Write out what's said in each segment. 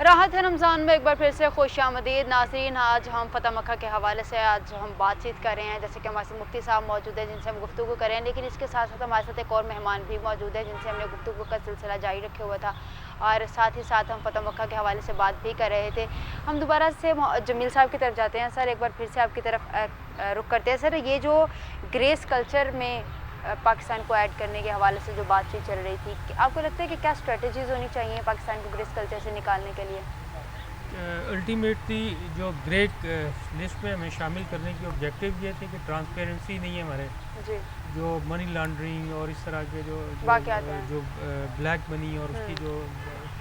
राहत है रमज़ान में एक बार फिर से खुश आमदीद नाज़रीन। आज हम फ़तह मक्का के हवाले से आज हम बातचीत कर रहे हैं, जैसे कि हमारे साथ मुफ्ती साहब मौजूद है जिनसे हम गुफ्तगू कर रहे हैं, लेकिन इसके साथ साथ हमारे साथ एक और मेहमान भी मौजूद है जिनसे हमने गुफ्तगू का सिलसिला जारी रखे हुआ था और साथ ही साथ हम फ़तह मक्का के हवाले से बात भी कर रहे थे। हम दोबारा से जमील साहब की तरफ जाते हैं। सर, एक बार फिर से आपकी तरफ रुख करते हैं। सर, ये जो ग्रेस कल्चर में पाकिस्तान को ऐड करने के हवाले से जो बातचीत चल रही थी, आपको लगता है कि क्या स्ट्रेटजीज़ होनी चाहिए पाकिस्तान को ग्रेस कल्चर से निकालने के लिए? अल्टीमेटली जो ग्रेट लिस्ट में हमें शामिल करने की ऑब्जेक्टिव ये थे कि ट्रांसपेरेंसी नहीं है हमारे जी। जो मनी लॉन्ड्रिंग और इस तरह के जो ब्लैक मनी और उसकी जो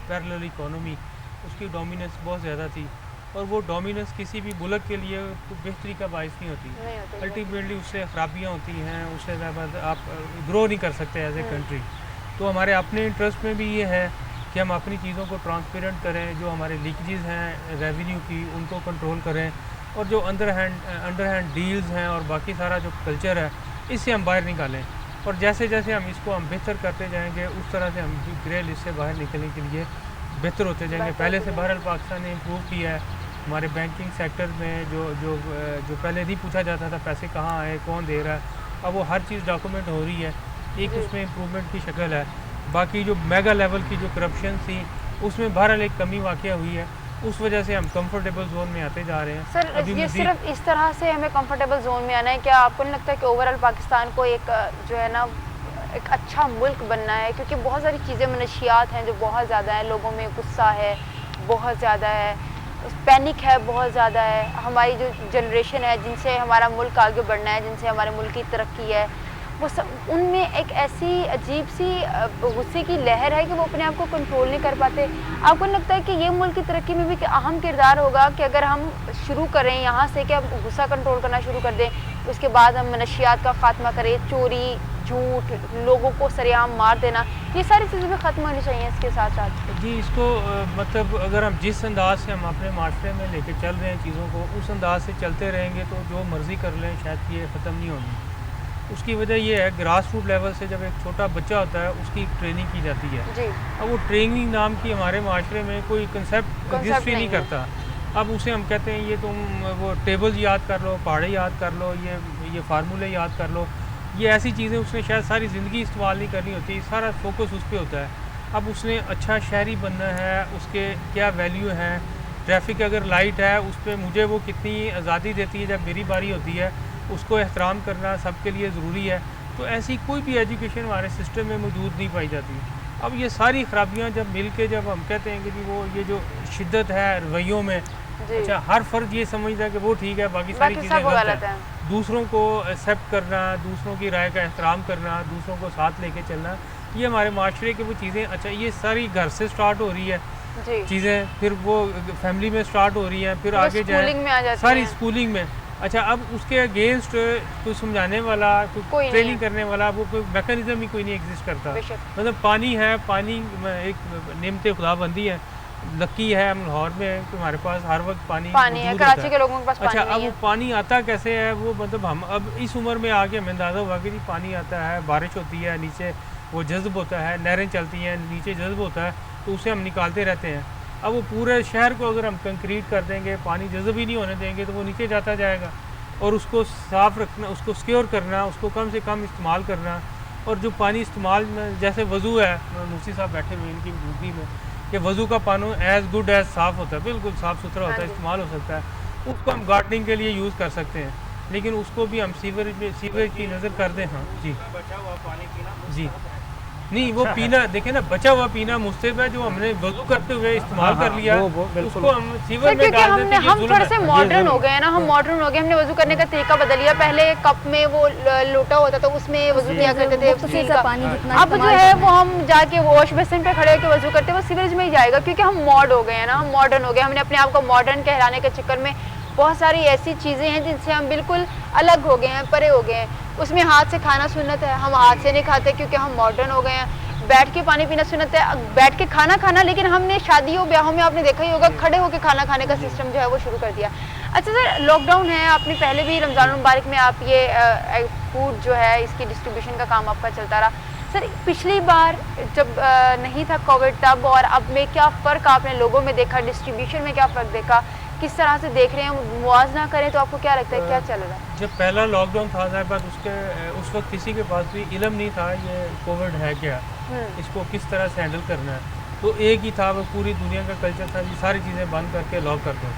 पैरेलल इकोनॉमी उसकी डोमिनेंस बहुत ज़्यादा थी और वो डोमिनेंस किसी भी मुल्क के लिए बेहतरी का बायस नहीं होती। अल्टीमेटली उससे खराबियाँ होती हैं, उससे आप ग्रो नहीं कर सकते एज ए कंट्री। तो हमारे अपने इंटरेस्ट में भी ये है कि हम अपनी चीज़ों को ट्रांसपेरेंट करें, जो हमारे लीकेजेस हैं रेवेन्यू की उनको कंट्रोल करें और जो अंडर हैंड डील्स हैं और बाकी सारा जो कल्चर है इससे हम बाहर निकालें। और जैसे जैसे हम इसको बेहतर करते जाएंगे उस तरह से हम ग्रे लिस्ट से बाहर निकलने के लिए बेहतर होते जाएंगे। पहले से बहरहाल पाकिस्तान ने इम्प्रूव किया है हमारे बैंकिंग सेक्टर में, जो पहले नहीं पूछा जाता था पैसे कहाँ आए कौन दे रहा है, अब वो हर चीज़ डॉक्यूमेंट हो रही है, एक उसमें इम्प्रूवमेंट की शक्ल है। बाकी जो मेगा लेवल की जो करप्शन थी उसमें बहरहाल एक कमी वाक़या हुई है, उस वजह से हम कंफर्टेबल जोन में आते जा रहे हैं। सर, ये सिर्फ इस तरह से हमें कंफर्टेबल जोन में आना है, क्या आपको नहीं लगता कि ओवरऑल पाकिस्तान को एक जो है ना एक अच्छा मुल्क बनना है? क्योंकि बहुत सारी चीज़ें मनशियात हैं जो बहुत ज़्यादा है, लोगों में गुस्सा है बहुत ज़्यादा है, पैनिक है बहुत ज़्यादा है। हमारी जो जनरेशन है जिनसे हमारा मुल्क आगे बढ़ना है, जिनसे हमारे मुल्क की तरक्की है, वो सब उनमें एक ऐसी अजीब सी गुस्से की लहर है कि वो अपने आप को कंट्रोल नहीं कर पाते। आपको नहीं लगता है कि ये मुल्क की तरक्की में भी एक अहम किरदार होगा कि अगर हम शुरू करें यहाँ से कि हम गुस्सा कंट्रोल करना शुरू कर दें, उसके बाद हम मनशियात का ख़ात्मा करें, चोरी झूठ लोगों को सरेआम मार देना, ये सारी चीज़ें भी ख़त्म होनी चाहिए इसके साथ साथ? जी, इसको मतलब अगर हम जिस अंदाज से हम अपने माशरे में लेके चल रहे हैं चीज़ों को, उस अंदाज से चलते रहेंगे तो जो मर्ज़ी कर लें शायद ये ख़त्म नहीं होनी। उसकी वजह ये है ग्रास रूट लेवल से जब एक छोटा बच्चा होता है उसकी ट्रेनिंग की जाती है जी। अब वो ट्रेनिंग नाम की हमारे माशरे में कोई कंसेप्ट एग्जिस्ट ही नहीं करता। अब उसे हम कहते हैं ये तुम वो टेबल याद कर लो, पहाड़े याद कर लो, ये फार्मूले याद कर लो, ये ऐसी चीज़ें उसने शायद सारी ज़िंदगी इस्तेमाल नहीं करनी होती, सारा फोकस उस पर होता है। अब उसने अच्छा शहरी बनना है, उसके क्या वैल्यू है, ट्रैफिक अगर लाइट है उस पर मुझे वो कितनी आज़ादी देती है, जब मेरी बारी होती है उसको एहतराम करना सबके लिए ज़रूरी है। तो ऐसी कोई भी एजुकेशन हमारे सिस्टम में मौजूद नहीं पाई जाती। अब ये सारी खराबियाँ जब मिल के जब हम कहते हैं कि जी वो ये जो शिद्दत है रवैयों में, अच्छा हर फ़र्द ये समझता है कि वो ठीक है बाकी सारी चीज़ें गलत हैं, दूसरों को एक्सेप्ट करना, दूसरों की राय का एहतराम करना, दूसरों को साथ लेके चलना, ये हमारे माशरे की वो चीज़ें अच्छा ये सारी घर से स्टार्ट हो रही है चीज़ें, फिर वो फैमिली में स्टार्ट हो रही हैं, फिर आगे जाए सारी स्कूलिंग में। अच्छा अब उसके अगेंस्ट कोई समझाने वाला, कोई ट्रेनिंग करने वाला, वो कोई मैकेनिज्म ही कोई नहीं एग्जिस्ट करता। मतलब पानी है, पानी एक नेमत खुदाबंदी है, लकी है हम लाहौर में कि हमारे पास हर वक्त पानी है, कराची के लोगों के पास अच्छा अब वो पानी आता कैसे है, वो मतलब हम अब इस उम्र में आके हमें अंदाज़ा हुआ कि पानी आता है, बारिश होती है, नीचे वो जज्ब होता है, नहरें चलती हैं, नीचे जज्ब होता है, तो उसे हम निकालते रहते हैं। अब वो पूरे शहर को अगर हम कंक्रीट कर देंगे, पानी जज़ब ही नहीं होने देंगे तो वो नीचे जाता जाएगा। और उसको साफ़ रखना, उसको सिक्योर करना, उसको कम से कम इस्तेमाल करना, और जो पानी इस्तेमाल में जैसे वज़ू है, मुफ्ती साहब बैठे हुए इनकी ड्यूटी में कि वज़ू का पानी एज़ गुड एज़ साफ़ होता है, बिल्कुल साफ़ सुथरा होता है, इस्तेमाल हो सकता है, उसको हम गार्डनिंग के लिए यूज़ कर सकते हैं, लेकिन उसको भी हम सीवरेज की नज़र कर दें। हाँ जी, बचा हुआ पानी पीना जी नहीं, वो पीना देखे ना, बचा हुआ पीना मुस्तैब है, जो हमने वज़ू करते हुए इस्तेमाल कर लिया उसको हम सीवर में डाल देते हैं। हम थोड़े से मॉडर्न हो गए ना, हम मॉडर्न हो गए, हमने वज़ू करने का तरीका बदल लिया। पहले कप में वो लोटा होता था उसमें वज़ू किया करते थे, अब जो है वो हम जाके वॉश बेसिन पे खड़े होकर वज़ू करते हैं, वो सीवरेज में ही जाएगा क्योंकि हम मॉड हो गए हैं ना, हम मॉडर्न हो गए। हमने अपने आप को मॉडर्न कहलाने के चक्कर में बहुत सारी ऐसी चीज़ें हैं जिनसे हम बिल्कुल अलग हो गए हैं, परे हो गए हैं। उसमें हाथ से खाना सुन्नत है, हम हाथ से नहीं खाते क्योंकि हम मॉडर्न हो गए हैं। बैठ के पानी पीना सुन्नत है, बैठ के खाना खाना, लेकिन हमने शादियों ब्याहों में आपने देखा ही होगा खड़े होकर खाना खाने का सिस्टम जो है वो शुरू कर दिया। अच्छा सर, लॉकडाउन है, आपने पहले भी रमज़ान मुबारक में आप ये फूड जो है इसकी डिस्ट्रीब्यूशन का काम आपका चलता रहा। سر پچھلی بار جب نہیں تھا کووڈ تب اور اب میں کیا فرق آپ نے لوگوں میں دیکھا, ڈسٹریبیوشن میں کیا فرق دیکھا, کس طرح سے دیکھ رہے ہیں, موازنہ کریں تو آپ کو کیا لگتا ہے کیا چل رہا ہے؟ جب پہلا لاک ڈاؤن تھا ظاہر بات اس وقت کسی کے پاس بھی علم نہیں تھا یہ کووڈ ہے کیا, اس کو کس طرح سے ہینڈل کرنا ہے. تو ایک ہی تھا, وہ پوری دنیا کا کلچر تھا یہ ساری چیزیں بند کر کے لاک کر دو.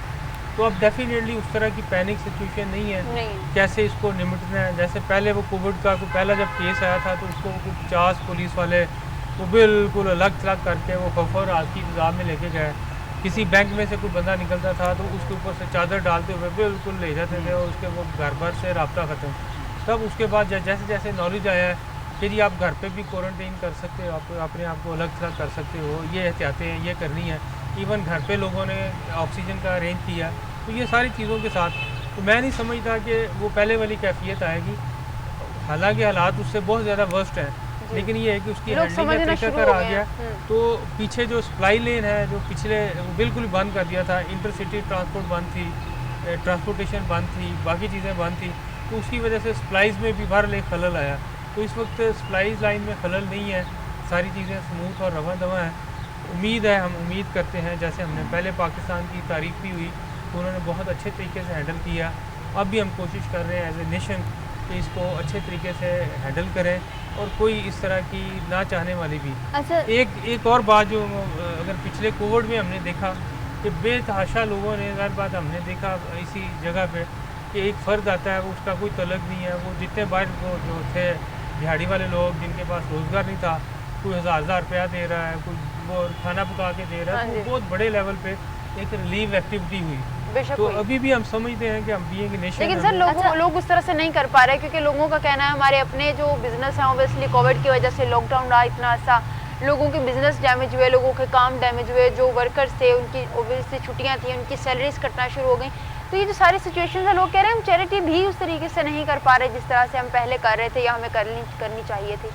تو اب ڈیفینیٹلی اس طرح کی پینک سچویشن نہیں ہے کیسے اس کو نمٹنا ہے. جیسے پہلے وہ کووڈ کا پہلا جب کیس آیا تھا تو اس کو 50 پولیس والے وہ بالکل الگ تھلگ کر کے وہ خفر آج کی نظام میں لے کے گئے. کسی بینک میں سے کوئی بندہ نکلتا تھا تو اس کے اوپر سے چادر ڈالتے ہوئے بالکل لے جاتے تھے اور اس کے وہ گھر بھر سے رابطہ ختم. تب اس کے بعد جیسے جیسے نالج آیا ہے کہ جی آپ گھر پہ بھی کوارنٹین کر سکتے ہو, آپ اپنے آپ کو الگ تھلگ کر سکتے ہو, یہ احتیاطیں ہیں یہ کرنی ہے. ایون گھر پہ لوگوں نے آکسیجن کا ارینج کیا. تو یہ ساری چیزوں کے ساتھ تو میں نہیں سمجھتا کہ وہ پہلے والی کیفیت آئے گی. حالانکہ حالات اس سے بہت زیادہ ورسٹ ہیں, لیکن یہ ہے کہ اس کی ہینڈلنگ کا طریقہ کار آ گیا. تو پیچھے جو سپلائی لین ہے جو پچھلے بالکل بند کر دیا تھا, انٹر سٹی ٹرانسپورٹ بند تھی, ٹرانسپورٹیشن بند تھی, باقی چیزیں بند تھیں. تو اس کی وجہ سے سپلائز میں بھی بہرحال ایک خلل آیا. تو اس وقت سپلائز لائن میں خلل نہیں ہے, ساری چیزیں سموتھ اور رواں دواں ہیں. امید ہے, ہم امید کرتے ہیں جیسے ہم نے پہلے پاکستان کی تعریف بھی ہوئی تو انہوں نے بہت اچھے طریقے سے ہینڈل کیا. اب بھی ہم کوشش کر رہے ہیں ایز اے نیشن کہ اس کو اچھے طریقے سے ہینڈل کریں اور کوئی اس طرح کی نہ چاہنے والی بھی. ایک اور بات جو اگر پچھلے کووڈ میں ہم نے دیکھا کہ بے تحاشا لوگوں نے, ظاہر بات ہم نے دیکھا اسی جگہ پہ کہ ایک فرد آتا ہے وہ اس کا کوئی تعلق نہیں ہے, وہ جتنے باہر وہ جو تھے دہاڑی والے لوگ جن کے پاس روزگار نہیں تھا, کوئی 1000 روپیہ دے رہا ہے, کوئی وہ کھانا پکا کے دے رہا ہے. وہ بہت بڑے لیول پہ ایک ریلیو ایکٹیویٹی ہوئی. تو ابھی بھی ہم سمجھتے ہیں کہ ہم بھی ایک نیشن, لیکن سر لوگ اس طرح سے نہیں کر پا رہے کیونکہ لوگوں کا کہنا ہے ہمارے اپنے جو بزنس ہیں اوبیسلی کووڈ کی وجہ سے لاک ڈاؤن رہا اتنا عرصہ, لوگوں کے بزنس ڈیمیج ہوئے, لوگوں کے کام ڈیمیج ہوئے, جو ورکرز تھے ان کی اوبیسلی چھٹیاں تھیں, ان کی سیلریز کٹنا شروع ہو گئیں. تو یہ جو ساری سچویشنز ہیں لوگ کہہ رہے ہیں ہم چیریٹی بھی اس طریقے سے نہیں کر پا رہے جس طرح سے ہم پہلے کر رہے تھے یا ہمیں کرنی چاہیے تھی.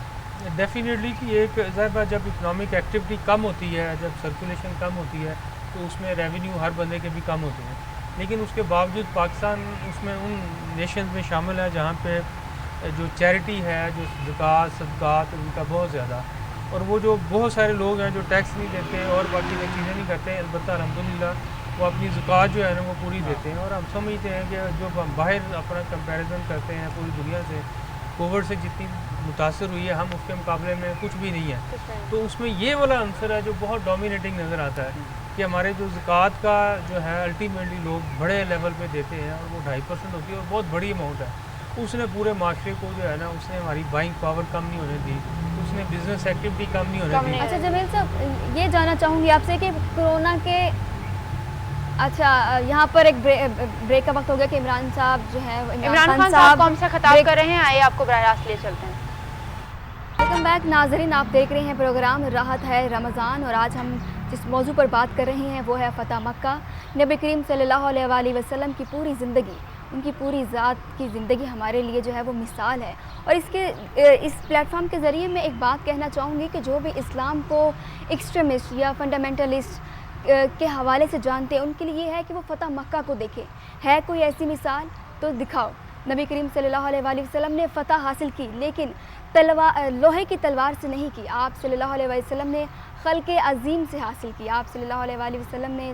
ڈیفینیٹلی کہ ایک ظاہر بات جب اکنامک ایکٹیویٹی کم ہوتی ہے, جب سرکولیشن کم ہوتی ہے تو اس میں ریونیو ہر بندے کے بھی کم ہوتے ہیں. لیکن اس کے باوجود پاکستان اس میں ان نیشنز میں شامل ہے جہاں پہ جو چیریٹی ہے, جو زکوٰۃ صدقات ان کا بہت زیادہ, اور وہ جو بہت سارے لوگ ہیں جو ٹیکس نہیں دیتے اور باقی چیزیں نہیں کرتے, البتہ الحمدللہ وہ اپنی زکوٰۃ جو ہے نا وہ پوری دیتے ہیں. اور ہم سمجھتے ہیں کہ جو ہم باہر اپنا کمپیریزن کرتے ہیں پوری دنیا سے, کووڈ سے جتنی متاثر ہوئی ہے ہم اس کے مقابلے میں کچھ بھی نہیں ہے. تو اس میں یہ والا عنصر ہے جو بہت ڈومینیٹنگ نظر آتا ہے کہ ہمارے جو زکوٰۃ کا جو ہے الٹیمیٹلی لوگ بڑے لیول پہ دیتے ہیں اور وہ 2.5% ہوتی ہے اور بہت بڑی اماؤنٹ ہے. اس نے پورے معاشرے کو جو ہے نا اس نے ہماری بائنگ پاور کم نہیں ہونے دی, اس نے بزنس ایکٹیویٹی کم نہیں ہونے دی. اچھا جمیل صاحب یہ جاننا چاہوں گی آپ سے کہ کرونا کے یہاں پر ایک بریک کا وقت ہو گیا کہ عمران صاحب جو ہے عمران خان صاحب کو ہم سے خطاب کر رہے ہیں, آئیے آپ کو براہ راست لے چلتے ہیں. ویلکم بیک ناظرین, آپ دیکھ رہے ہیں پروگرام راحت ہے رمضان, اور آج ہم جس موضوع پر بات کر رہے ہیں وہ ہے فتح مکہ. نبی کریم صلی اللہ علیہ وآلہ وسلم کی پوری زندگی, ان کی پوری ذات کی زندگی ہمارے لیے جو ہے وہ مثال ہے. اور اس پلیٹ فارم کے ذریعے میں ایک بات کہنا چاہوں گی کہ جو بھی اسلام کو ایکسٹریمسٹ یا فنڈامنٹلسٹ کے حوالے سے جانتے ہیں ان کے لیے یہ ہے کہ وہ فتح مکہ کو دیکھیں. ہے کوئی ایسی مثال تو دکھاؤ. نبی کریم صلی اللہ علیہ وآلہ وسلم نے فتح حاصل کی لیکن لوہے کی تلوار سے نہیں کی. آپ صلی اللہ علیہ وسلم نے خلق عظیم سے حاصل کی. آپ صلی اللہ علیہ وآلہ وسلم نے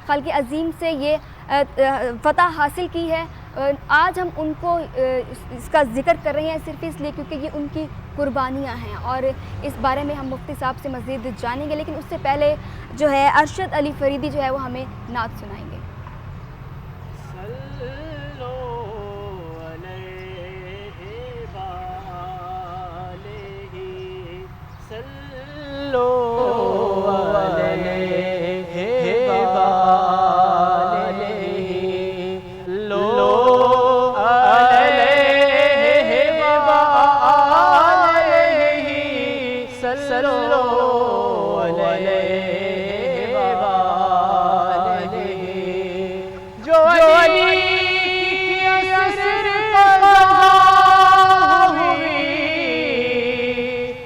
خلق عظیم سے یہ فتح حاصل کی ہے. آج ہم ان کو اس کا ذکر کر رہے ہیں صرف اس لیے کیونکہ یہ ان کی قربانیاں ہیں, اور اس بارے میں ہم مفتی صاحب سے مزید جانیں گے. لیکن اس سے پہلے جو ہے ارشد علی فریدی جو ہے وہ ہمیں نعت سنائیں گے.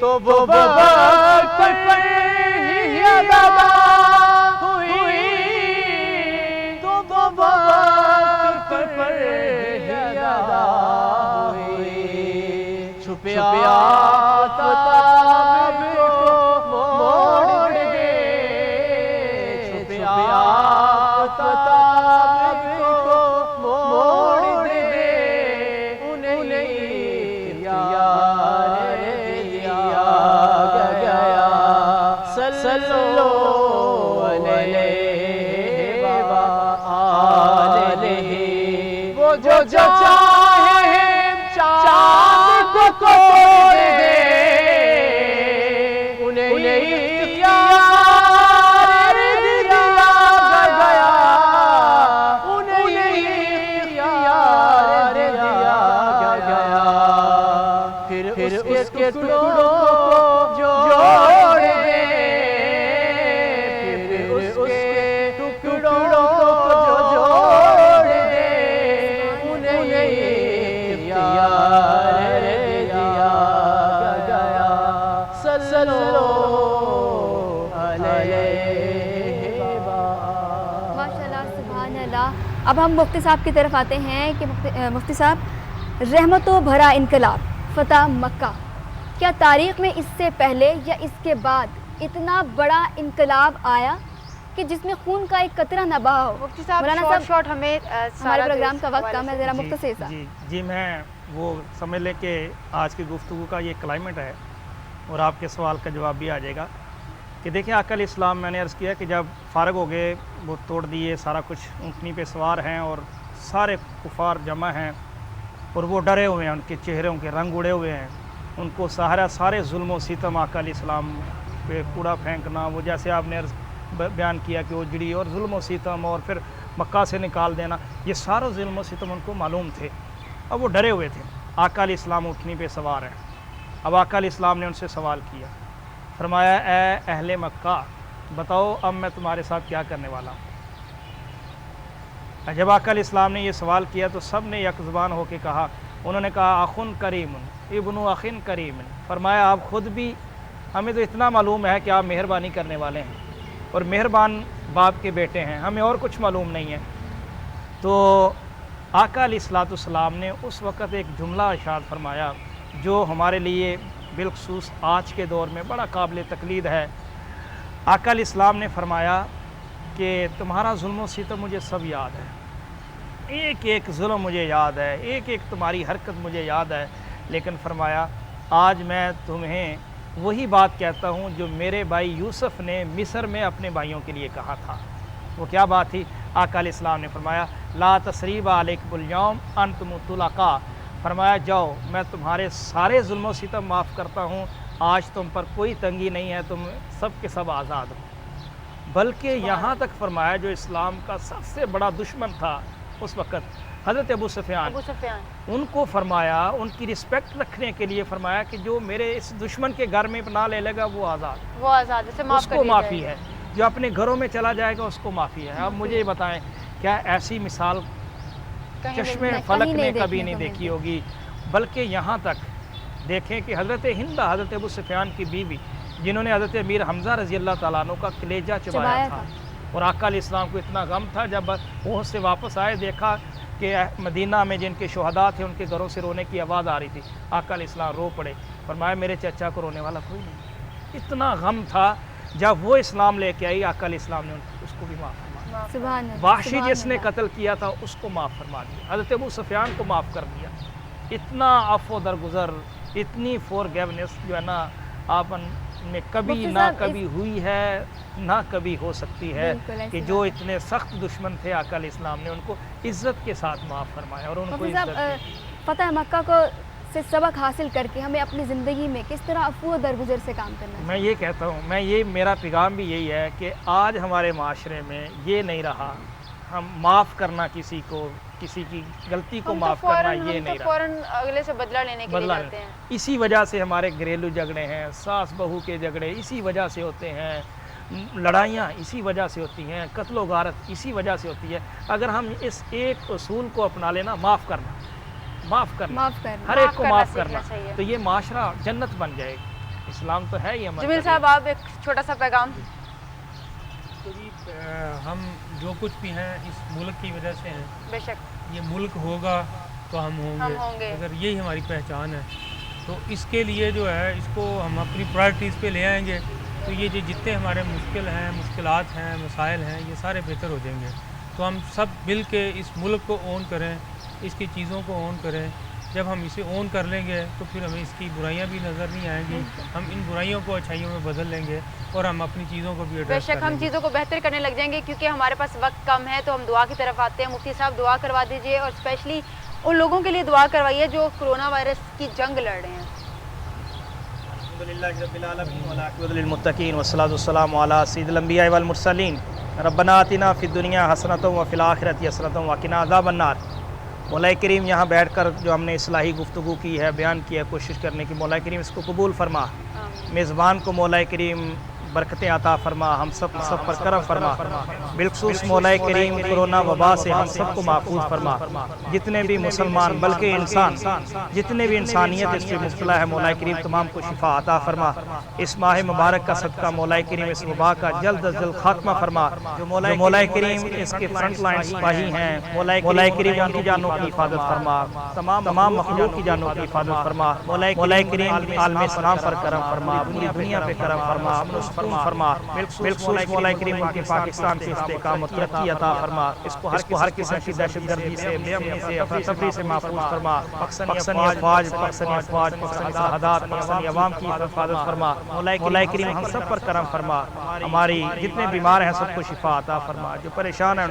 تو आफ़ताब को मोड़ दे, उन्हें इख्तियार दिया गया। सल्लो अलैहि व आलिहि। वो जो चाहे चाँद को तोड़ दे, उन्हें इख्तियार दिया गया। उन्हें इख्तियार दिया गया। फिर उसके टुकड़ों को जोड़ दे, फिर उसके टुकड़ों को जोड़ दे, उन्हें इख्तियार दिया गया। सल्लो अलैहि व माशाल्लाह, सुभान अल्लाह। अब हम मुफ्ती साहब की तरफ आते हैं कि मुफ्ती साहब, रहमतों भरा इनकलाब फ़तह मक्का, क्या तारीख़ में इससे पहले या इसके बाद इतना बड़ा इनकलाब आया कि जिसमें खून का एक कतरा न बहा हो? मुफ्ती साहब मौलाना शॉर्ट शॉर्ट हमें हमारे प्रोग्राम का वक्त कम है, ज़रा मुख्तसर सा। जी मैं वो समझ लें कि आज की गुफ्तगू का ये क्लाइमेट है और आपके सवाल का जवाब भी आ जाएगा कि देखिए आकल इस्लाम, मैंने अर्ज़ किया कि जब फ़ारग हो गए, वो तोड़ दिए सारा कुछ, ऊँटनी पे सवार हैं और सारे कुफार जमा हैं और वो डरे हुए हैं, उनके चेहरों के रंग उड़े हुए हैं, उनको सहारा सारे जुल्म व सितम आकल इस्लाम पे कूड़ा फेंकना, वो जैसे आपने अर्ज़ बयान किया कि वो जड़ी और जुल्म व सितम और फिर मक्का से निकाल देना, ये सारा जुल्म व सितम उनको मालूम थे। अब वो डरे हुए थे। आका अलैहिस्सलाम ऊँटनी पे सवार हैं। अब आका अलैहिस्सलाम ने उनसे सवाल किया, फरमाया ए अहले मक्का, बताओ अब मैं तुम्हारे साथ क्या करने वाला हूँ। जब आका अलैहिस्सलाम ने ये सवाल किया तो सब ने एक ज़ुबान होकर कहा, उन्होंने कहा अखुन करीमुन इब्नु अखिन करीमुन। फरमाया आप ख़ुद भी, हमें तो इतना मालूम है कि आप मेहरबानी करने वाले हैं और मेहरबान बाप के बेटे हैं, हमें और कुछ मालूम नहीं है। तो आका अलैहिस्सलाम ने उस वक़्त एक जुमला इरशाद फरमाया जो हमारे लिए बिलखसूस आज के दौर में बड़ा काबिल तकलीद है। आका अलैहिस्सलाम ने फरमाया कि तुम्हारा जुल्म सितम मुझे सब याद है, एक एक जुल्म मुझे याद है, एक एक तुम्हारी हरकत मुझे याद है, लेकिन फरमाया आज मैं तुम्हें वही बात कहता हूँ जो मेरे भाई यूसुफ ने मिस्र में अपने भाइयों के लिए कहा था। वो क्या बात थी? आका अलैहिस्सलाम ने फरमाया ला तसरीबा अलैकुमुल यौम अंतुम तुलका, फरमाया जाओ मैं तुम्हारे सारे जुल्म सितम माफ़ करता हूँ, आज तुम पर कोई तंगी नहीं है, तुम सब के सब आज़ाद हो। बल्कि यहाँ तक फरमाया जो इस्लाम का सबसे बड़ा दुश्मन था उस वक़्त हज़रत अबू सुफ़ियान, उनको फरमाया, उनकी रिस्पेक्ट रखने के लिए फरमाया कि जो मेरे इस दुश्मन के घर में पनाह ले लेगा वो आज़ाद, उसको माफ़ी है, जो अपने घरों में चला जाएगा उसको माफ़ी है। अब मुझे ये बताएं, क्या ऐसी मिसाल चश्मे फलक ने कभी नहीं देखी होगी? बल्कि यहाँ तक देखें कि हज़रत हिंदा, हज़रत अबू सुफ़ियान की बीवी, जिन्होंने हज़रत अमीर हमज़ा रज़ी अल्लाह तआला अन्हु का कलेजा चबाया था, और आका अलैहिस्सलाम को इतना गम था, जब वहाँ से वापस आए देखा कि मदीना में जिनके शुहदा थे उनके घरों से रोने की आवाज़ आ रही थी, आका अलैहिस्सलाम रो पड़े, फरमाया मेरे चचा को रोने वाला कोई नहीं। इतना गम था, जब वो इस्लाम लेके आई आका अलैहिस्सलाम ने उसको भी माफ़ फरमा, वाशी जिसने कत्ल किया था उसको माफ़ फरमा दिया, हज़रत अबू सुफ़ियान को माफ़ कर दिया। इतना अफ़ो दरगुज़र, इतनी फ़ॉरगिवनेस जो है ना आपन में कभी ना कभी हुई है ना कभी हो सकती है, कि जो इतने सख्त दुश्मन थे आका अलैहिस्सलाम ने उनको इज़्ज़त के साथ माफ़ फरमाया और उनको इज़्ज़त। फ़तह मक्का को से सबक हासिल करके हमें अपनी ज़िंदगी में किस तरह अफ़ू दरगुज़र से काम करना है? मैं ये कहता हूँ, मेरा पैगाम भी यही है कि आज हमारे माशरे में ये नहीं रहा, हम माफ़ करना किसी को, किसी की गलती को माफ़ करना ये नहीं रहा, फ़ौरन अगले से बदला लेने के लिए जाते हैं। इसी वजह से हमारे घरेलू झगड़े हैं, सास बहू के झगड़े इसी वजह से होते हैं, लड़ाइयाँ इसी वजह से होती हैं, कत्लो गारत इसी वजह से होती है। अगर हम इस एक उसूल को अपना लेना, माफ़ करना, हर एक को माफ़ करना, तो ये माशरा जन्नत बन जाएगा। इस्लाम तो है ही। जमील साहब, आप एक छोटा सा पैगाम। तो जी हम जो कुछ भी हैं इस मुल्क की वजह से हैं, बेशक ये मुल्क होगा तो हम होंगे, अगर यही हमारी पहचान है तो इसके लिए जो है इसको हम अपनी प्रायोरिटीज़ पे ले आएंगे تو یہ جتنے ہمارے مشکلات ہیں مسائل ہیں یہ سارے بہتر ہو جائیں گے. تو ہم سب مل کے اس ملک کو اون کریں, اس کی چیزوں کو اون کریں. جب ہم اسے اون کر لیں گے تو پھر ہمیں اس کی برائیاں بھی نظر نہیں آئیں گی, ہم ان برائیوں کو اچھائیوں میں بدل لیں گے اور ہم اپنی چیزوں کو بھی بے ایڈریس شک کر ہم لیں گے. چیزوں کو بہتر کرنے لگ جائیں گے کیونکہ ہمارے پاس وقت کم ہے. تو ہم دعا کی طرف آتے ہیں. مفتی صاحب دعا کروا دیجئے اور اسپیشلی ان لوگوں کے لیے دعا کروائیے جو کرونا وائرس کی جنگ لڑ رہے ہیں. الحمدللہ رب العالمین والعاقبۃ للمتقین والصلاۃ والسلام علی سید الانبیاء والمرسلین. ربنا آتنا فی الدنیا حسنۃ وفی الآخرۃ حسنۃ وقنا عذاب النار. مولا کریم یہاں بیٹھ کر جو ہم نے اصلاحی گفتگو کی ہے, بیان کی ہے, کوشش کرنے کی, مولا کریم اس کو قبول فرما. میزبان کو مولا کریم برکتیں عطا فرما, ہم سب پر کرم فرما. بالخصوص مولا کریم کرونا وبا سے ہم سب کو محفوظ فرما. جتنے بھی مسلمان بلکہ انسان جتنے بھی انسانیت اس سے مبتلا ہے مولا کریم تمام کو شفا عطا فرما. اس ماہ مبارک کا صدقہ مولا کریم اس وبا کا جلد از جلد خاتمہ فرما. جو مولا کریم اس کے فرنٹ لائن سپاہی ہیں مولا کریم ان کی جانوں کی حفاظت فرما. تمام مخلوق کی جانوں کی حفاظت فرما. مولا کریم عالم اسلام پر کرم فرما, پوری دنیا پہ کرم فرما, فرما. بالخصوص مولا کریم ان کے پاکستان سے استحکام و ترقی عطا فرما. اس کو ہر قسم کی دہشت گردی سے, بے امنی سے, افراتفری سے محفوظ فرما. پاکستانی افواج, پاکستانی سرحدات, پاکستانی عوام کی حفاظت فرما. مولا کریم ہم سب پر کرم فرما. ہماری جتنے بیمار ہیں سب کو شفا عطا فرما. جو پریشان ہیں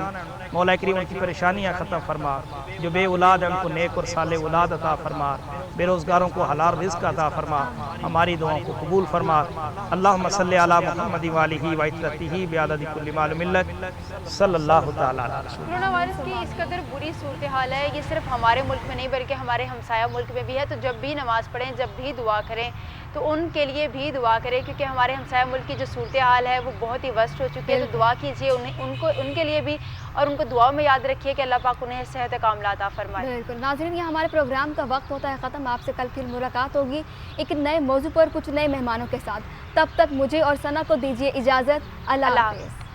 مولا کریم ان کی پریشانیاں ختم فرما. جو بے اولاد ہیں ان کو نیک اور صالح اولاد عطا فرما. بے روزگاروں کو حلال رزق عطا فرما. ہماری دعاؤں کو قبول فرما. اللہم صلی علی محمد وآلہ وعترتہ بعدد کل معلوم لک صلی اللہ تعالی علیہ وسلم. کرونا وائرس کی اس قدر بری صورتحال ہے, یہ صرف ہمارے ملک میں نہیں بلکہ ہمارے ہمسایہ ملک میں بھی ہے. تو جب بھی نماز پڑھیں, جب بھی دعا کریں تو ان کے لیے بھی دعا کریں کیونکہ ہمارے ہمسایہ ملک کی جو صورتحال ہے وہ بہت ہی ورسٹ ہو چکی ہے. تو دعا کیجیے ان کے لیے بھی, اور ان کو دعا میں یاد رکھیے کہ اللہ پاک انہیں صحت کاملہ عطا فرمائے. بالکل ناظرین, یہ ہمارے پروگرام کا وقت ہوتا ہے ختم. آپ سے کل پھر ملاقات ہوگی ایک نئے موضوع پر کچھ نئے مہمانوں کے ساتھ. تب تک مجھے اور ثنا کو دیجیے اجازت. اللہ حافظ.